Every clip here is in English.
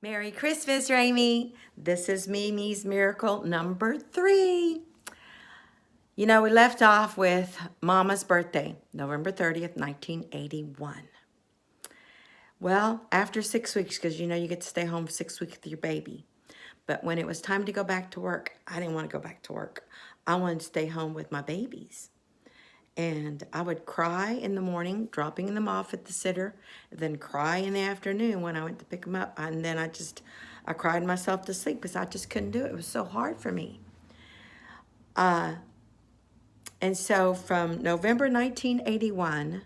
Merry Christmas, Ramie. This is Mimi's Miracle number 3. You know, we left off with Mama's birthday, November 30th, 1981. Well, after 6 weeks, because you know you get to stay home for 6 weeks with your baby. But when it was time to go back to work, I didn't want to go back to work. I wanted to stay home with my babies. And I would cry in the morning, dropping them off at the sitter, then cry in the afternoon when I went to pick them up. And then I cried myself to sleep because I just couldn't do it. It was so hard for me. And so from November 1981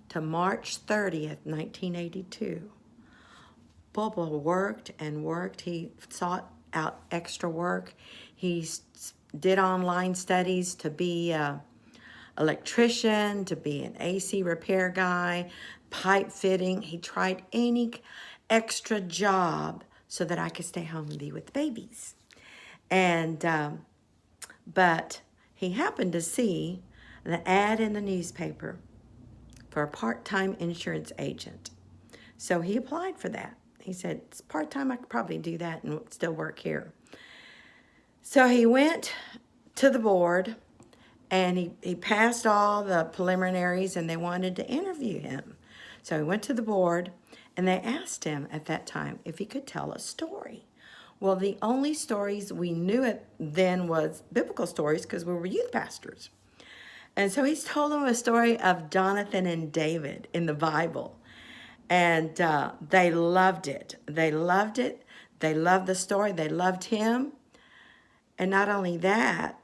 to March 30th, 1982, Bobo worked and worked. He sought out extra work. He did online studies to be electrician, to be an AC repair guy, pipe fitting. He tried any extra job so that I could stay home and be with the babies. And, but he happened to see the ad in the newspaper for a part-time insurance agent. So he applied for that. He said, it's part-time, I could probably do that and still work here. So he went to the board and he passed all the preliminaries and they wanted to interview him. So he went to the board and they asked him at that time if he could tell a story. Well, the only stories we knew then was biblical stories because we were youth pastors. And so he's told them a story of Jonathan and David in the Bible. And they loved it. They loved it. They loved the story. They loved him. And not only that,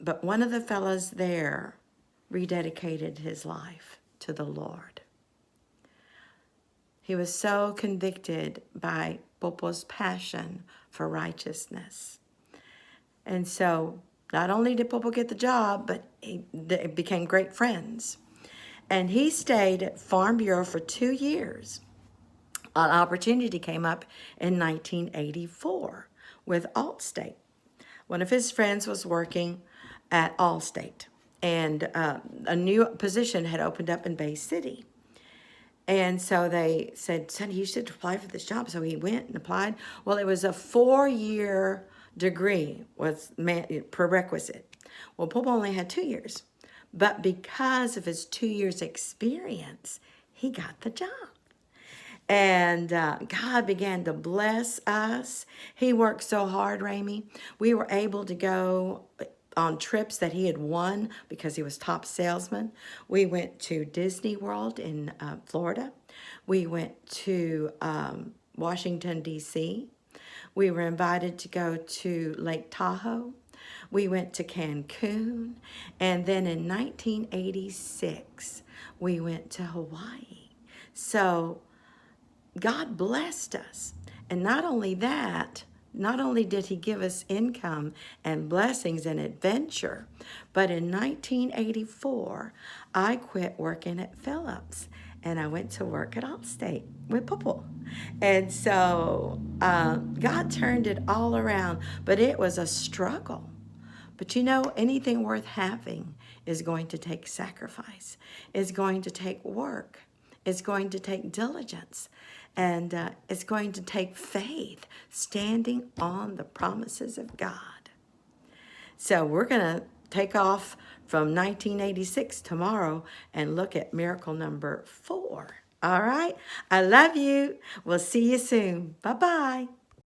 but one of the fellows there rededicated his life to the Lord. He was so convicted by Popo's passion for righteousness. And so not only did Popo get the job, but they became great friends. And he stayed at Farm Bureau for 2 years. An opportunity came up in 1984 with Allstate. One of his friends was working at Allstate, and a new position had opened up in Bay City. And so they said, Sonny, you should apply for this job. So he went and applied. Well, it was a 4-year degree was prerequisite. Well, Popo only had 2 years. But because of his 2 years experience, he got the job. And God began to bless us. He worked so hard, Ramie. We were able to go on trips that he had won because he was top salesman. We went to Disney World in Florida. We went to Washington, D.C. We were invited to go to Lake Tahoe. We went to Cancun. And then in 1986, we went to Hawaii. So God blessed us. And not only that, not only did he give us income and blessings and adventure, but in 1984, I quit working at Phillips and I went to work at Allstate with Popo. And so God turned it all around, but it was a struggle. But you know, anything worth having is going to take sacrifice. It's going to take work. It's going to take diligence. And it's going to take faith, standing on the promises of God. So we're going to take off from 1986 tomorrow and look at miracle number 4. All right? I love you. We'll see you soon. Bye-bye.